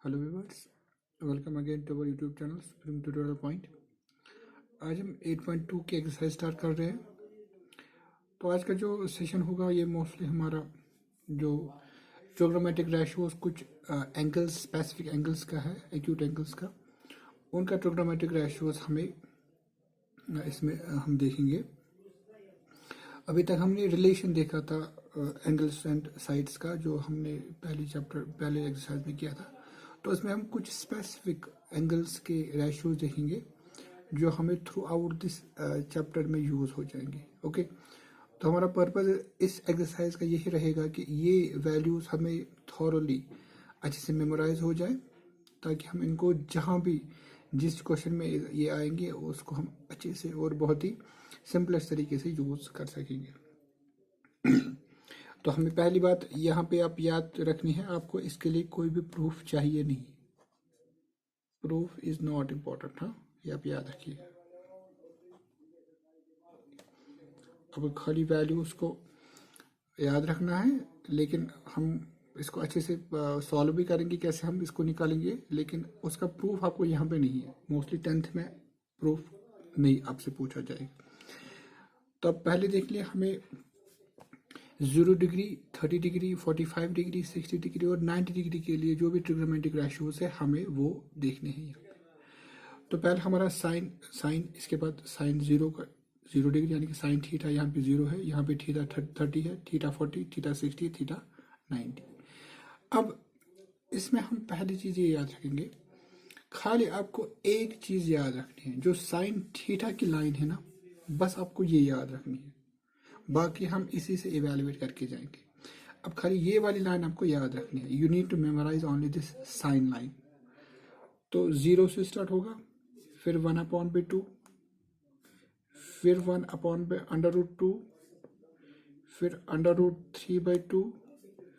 Hello viewers, welcome again to our YouTube channel spring tutorial point. आज हम 8.2 की exercise start कर रहे हैं। तो आज का जो सेशन होगा ये मोस्टली हमारा जो ट्रिग्नोमेट्रिक रेशियोज कुछ एंगल्स, स्पेसिफिक एंगल्स का है, एक्यूट एंगल्स का, उनका ट्रिग्नोमेट्रिक रेशियोज हमें इसमें हम देखेंगे। अभी तक हमने रिलेशन देखा था एंगल्स एंड साइड्स का, जो हमने पहले एक्सरसाइज में किया था। तो इसमें हम कुछ स्पेसिफिक एंगल्स के रेशियोज देखेंगे जो हमें थ्रू आउट दिस चैप्टर में यूज़ हो जाएंगे। ओके, तो हमारा पर्पज़ इस एक्सरसाइज का यही रहेगा कि ये वैल्यूज़ हमें थॉरली अच्छे से मेमोराइज हो जाए, ताकि हम इनको जहाँ भी जिस क्वेश्चन में ये आएंगे उसको हम अच्छे से और बहुत ही सिंपलेस्ट तरीके से यूज़ कर सकेंगे। तो हमें पहली बात यहाँ पे आप याद रखनी है, आपको इसके लिए कोई भी प्रूफ चाहिए नहीं। Proof is not important. हाँ, ये आप याद रखिए। अब खाली वैल्यूज को याद रखना है, लेकिन हम इसको अच्छे से सॉल्व भी करेंगे, कैसे हम इसको निकालेंगे, लेकिन उसका प्रूफ आपको यहाँ पे नहीं है। मोस्टली 10th में प्रूफ नहीं आपसे पूछा जाएगा। तो अब पहले देख लिया, हमें 0 डिग्री, 30 डिग्री, 45 डिग्री, 60 डिग्री और 90 डिग्री के लिए जो भी ट्रिग्नोमेट्रिक रेशियोज है हमें वो देखने हैं। तो पहले हमारा साइन इसके बाद साइन 0 डिग्री यानी कि साइन थीटा यहाँ पे 0 है, यहाँ पे थीटा 30 है, थीटा 40, थीटा 60, थीटा 90। अब इसमें हम पहली चीज़ ये याद रखेंगे, खाली आपको एक चीज़ याद रखनी है, जो साइन थीटा की लाइन है ना, बस आपको ये याद रखनी है, बाकी हम इसी से इवेलुएट करके जाएंगे। अब खाली ये वाली लाइन आपको याद रखनी है। You need to memorise only this sine line. तो 0 से स्टार्ट होगा, फिर 1/2, फिर 1/√2, फिर √3/2,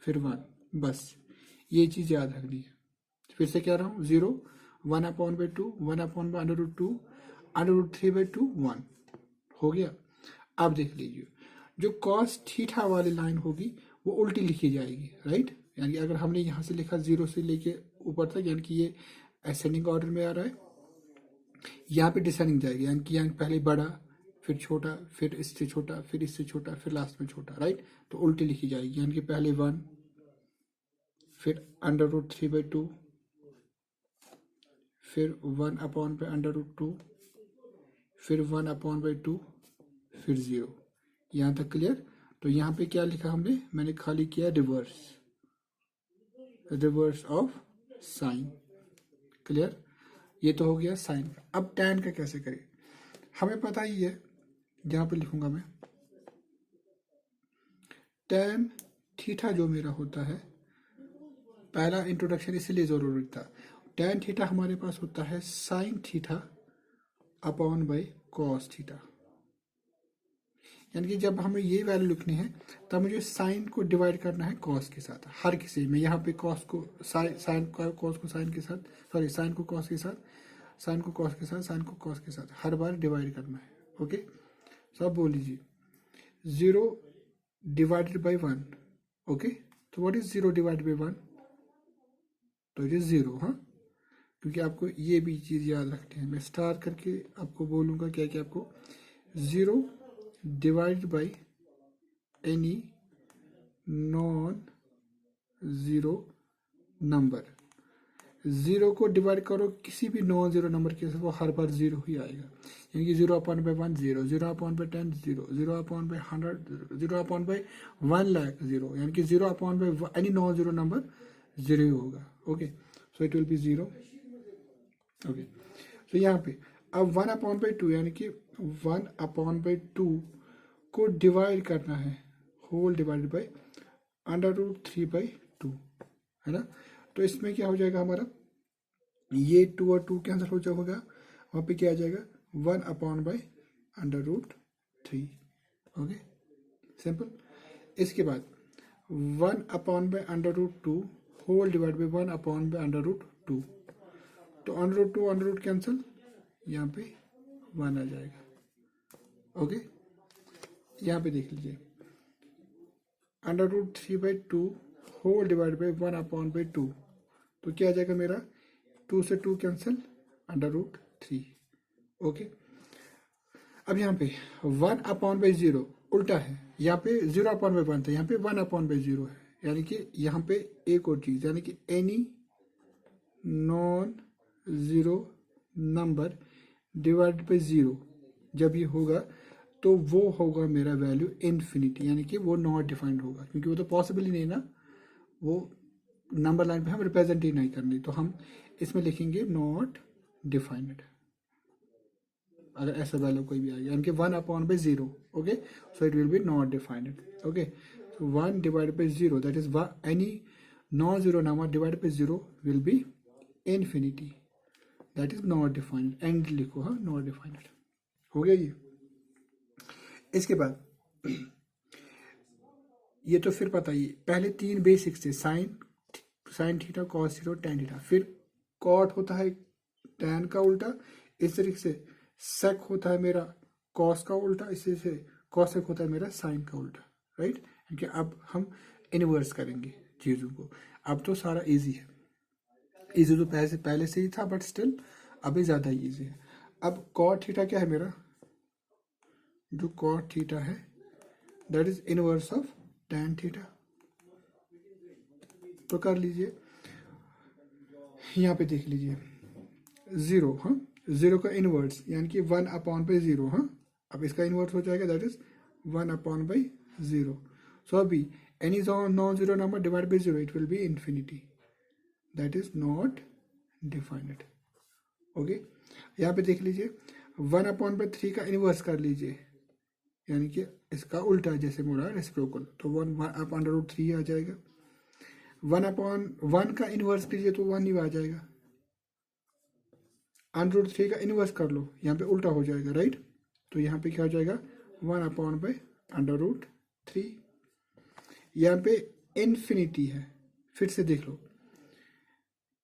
फिर 1। बस ये चीज़ याद रखनी है। फिर से कह रहा हूँ, 0, 1/2, 1/√2, √3/2, 1 हो गया। अब देख लीजिए, जो कॉस थीटा वाली लाइन होगी वो उल्टी लिखी जाएगी, राइट। यानी कि अगर हमने यहाँ से लिखा 0 से लेके ऊपर तक, यानी कि ये असेंडिंग ऑर्डर में आ रहा है, यहाँ पे डिसेंडिंग जाएगी, यानी कि यहाँ पहले बड़ा, फिर छोटा, फिर इससे छोटा, फिर इससे छोटा, फिर लास्ट में छोटा, राइट। तो उल्टी लिखी जाएगी, यानी कि पहले 1, फिर √3/2, फिर 1/√2, फिर 1/2, फिर 0। यहाँ तक क्लियर। तो यहाँ पे क्या लिखा हमने, मैंने खाली किया रिवर्स ऑफ साइन। क्लियर, ये तो हो गया साइन। अब टैन का कैसे करें, हमें पता ही है। यहाँ पे लिखूंगा मैं, टैन थीटा जो मेरा होता है, पहला इंट्रोडक्शन इसलिए जरूरी था। टैन थीटा हमारे पास होता है sine theta upon by cos theta. यानी कि जब हमें ये वैल्यू लिखनी है तब मुझे साइन को डिवाइड करना है कॉस के साथ, हर किसी में। यहाँ पे कॉस को साइन कॉस को साइन के साथ, सॉरी साइन को कॉस के साथ, साइन को कॉस के साथ, साइन को कॉस के साथ हर बार डिवाइड करना है। ओके, सब बोल लीजिए, 0 डिवाइडेड बाई 1। ओके, तो व्हाट इज 0 डिवाइड बाई 1? तो इट इज 0। हाँ, क्योंकि आपको ये भी चीज़ याद रखनी है। मैं स्टार करके आपको बोलूँगा क्या क्या आपको, 0 divided by any non-zero number. 0 को डिवाइड करो किसी भी नॉन जीरो नंबर के साथ, वो हर बार 0 ही आएगा। यानी कि 0/1 0, 0/10 0, 0/100 0/1 लाख 0, यानी कि 0/ एनी नॉन जीरो नंबर 0 ही होगा। Okay, so it will be 0। Okay, तो यहाँ पे अब 1/2 यानी कि 1/2 को डिवाइड करना है, होल डिवाइडेड बाई √3/2, है ना। तो इसमें क्या हो जाएगा हमारा, ये 2 और 2 कैंसिल हो जाएगा, वहाँ पे क्या आ जाएगा, 1/√3। Okay, simple. इसके बाद 1/√2 होल डिवाइड बाई 1/√2। तो √2 कैंसिल, यहाँ पे 1 आ जाएगा। ओके, यहाँ पे देख लीजिए, √3/2 होल डिवाइड बाई 1/2। तो क्या आ जाएगा मेरा, 2 से 2 कैंसिल, √3। ओके, अब यहाँ पे 1/0 उल्टा है, यहाँ पे 0/1 था, यहाँ पे 1/0 है, यानी कि यहाँ पे एक और चीज़, यानी कि any non zero number divide by 0 जब ये होगा तो वो होगा मेरा वैल्यू इन्फिनिटी, यानी कि वो नॉट डिफाइंड होगा, क्योंकि वो तो पॉसिबल ही नहीं ना, वो नंबर लाइन पे हम रिप्रेजेंट ही नहीं करनी, तो हम इसमें लिखेंगे नॉट डिफाइंड, अगर ऐसा वैल्यू कोई भी आ गया, यानी कि 1/0। Okay, so it will be not defined. Okay, so 1 divide by 0 that is any non zero number divide by 0 will be infinity, that is not defined, and लिखो, हाँ नॉट डिफाइंड। हो गया ये। इसके बाद ये तो फिर पता ही, पहले 3 बेसिक्स थे, sine theta, cos theta, tan theta, फिर कॉट होता है टैन का उल्टा, इस तरीके से सेक होता है मेरा कॉस का उल्टा, इसी से कॉसेक होता है मेरा साइन का उल्टा, राइट। क्योंकि अब हम इन्वर्स करेंगे चीज़ों को, अब तो सारा इजी है, इजी तो पहले से ही था, बट स्टिल अभी ज़्यादा ही इजी है। अब कॉट थीटा क्या है मेरा, जो कॉट थीटा है that is inverse of tan theta, तो कर लीजिए, यहाँ पे देख लीजिए 0, हाँ 0 का इनवर्स यानी कि 1/0, हाँ अब इसका इनवर्स हो जाएगा, दैट इज 1/0। सो अभी any non zero number divide by 0 it will be infinity, that is not defined. Okay, यहाँ पे देख लीजिए 1/3 का इनवर्स कर लीजिए, यानी कि इसका उल्टा जैसे मोड़ा रेसिप्रोकल, तो 1/√3 आ जाएगा। 1/1 का इनवर्स कीजिए तो 1 ही आ जाएगा, √3 का इनवर्स कर लो, यहाँ पे उल्टा हो जाएगा, राइट। तो यहाँ पे क्या हो जाएगा 1/√3, यहाँ पे इन्फिनिटी है, फिर से देख लो,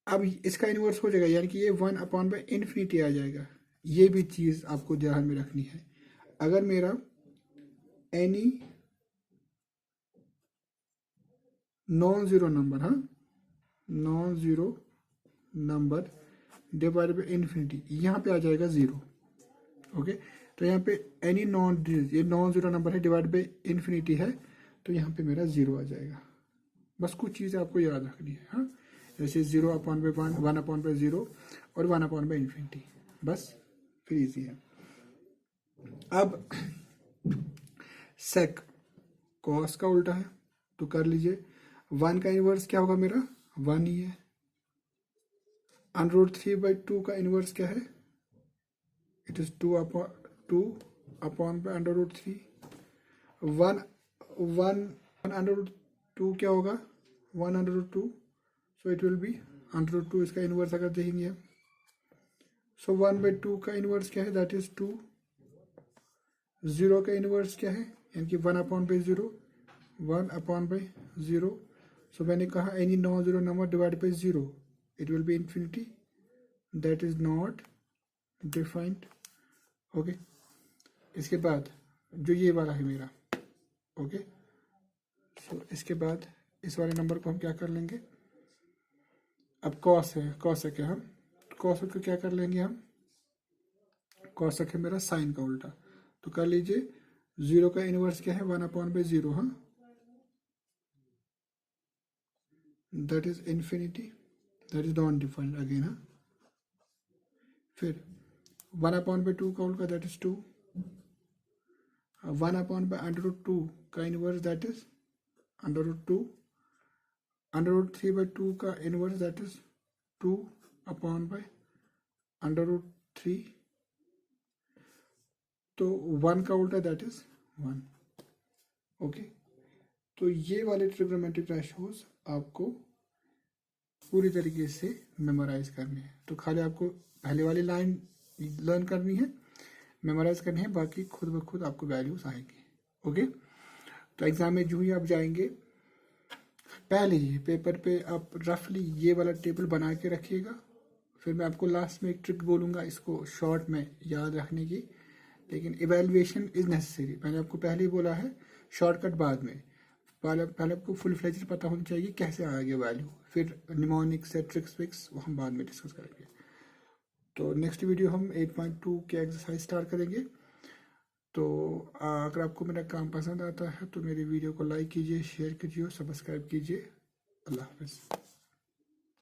अब इसका इनवर्स हो जाएगा, यानी कि ये 1/∞ आ जाएगा। ये भी चीज़ आपको ध्यान में रखनी है, अगर मेरा एनी नॉन ज़ीरो नंबर, हाँ non zero number divide by infinity, यहाँ पे आ जाएगा 0। ओके, तो यहाँ पे एनी ये नॉन ज़ीरो नंबर है डिवाइड बाई इन्फिनिटी है, तो यहाँ पे मेरा 0 आ जाएगा। बस कुछ चीज़ें आपको याद रखनी है, हाँ जैसे 0/1, 1/0 और 1/∞, बस फिर इजी है। अब सेक कॉस का उल्टा है, तो कर लीजिए, 1 का इनवर्स क्या होगा मेरा 1 ही है, √3/2 का इनवर्स क्या है, इट इज 2/√3, 1/√2 क्या होगा 1/2, सो इट विल बी √2, इसका इनवर्स अगर देखेंगे, सो 1/2 का इनवर्स क्या है, दैट इज 2। 0 का इनवर्स क्या है, यानी कि 1/0, 1/0। सो मैंने कहा any non zero number divide by 0 it will be infinity, that is not defined. Okay, इसके बाद जो ये वाला है मेरा, ओके सो इसके बाद इस वाले नंबर को हम क्या कर लेंगे, अब कॉस है, कॉसेक है, हम कॉसेक को क्या कर लेंगे, हम कॉसेक है मेरा साइन का उल्टा, तो कर लीजिए 0 का इनवर्स क्या है 1/0, हाँ that is infinity, that is not defined again, हाँ फिर 1/2 का उल्टा दैट इज 2, 1/√2 का इनवर्स दैट इज √2, √3/2 का इनवर्स दैट इज 2/√3, तो 1 का उल्टा दैट इज 1। ओके, तो ये वाले ट्रिग्नोमेट्रिक रेशियोज आपको पूरी तरीके से मेमोराइज करने हैं, तो खाली आपको पहले वाली लाइन लर्न करनी है, मेमोराइज करनी है, बाकी खुद ब खुद आपको वैल्यूज आएंगे। ओके, तो एग्जाम में जो ही आप जाएंगे पहले ही पेपर पे आप रफली ये वाला टेबल बना के रखिएगा, फिर मैं आपको लास्ट में एक ट्रिक बोलूँगा इसको शॉर्ट में याद रखने की, लेकिन इवेल्युएशन इज नेसेसरी, मैंने आपको पहले ही बोला है, शॉर्टकट बाद में, पहले पहले आपको फुल फ्लेज पता होनी चाहिए कैसे आएगा वैल्यू, फिर निमोनिक्स या ट्रिक्स विक्स वो हम बाद में डिस्कस करेंगे। तो नेक्स्ट वीडियो हम 8.2 के एक्सरसाइज स्टार्ट करेंगे। तो अगर आपको मेरा काम पसंद आता है तो मेरी वीडियो को लाइक कीजिए, शेयर कीजिए और सब्सक्राइब कीजिए। अल्लाह हाफ़िज़।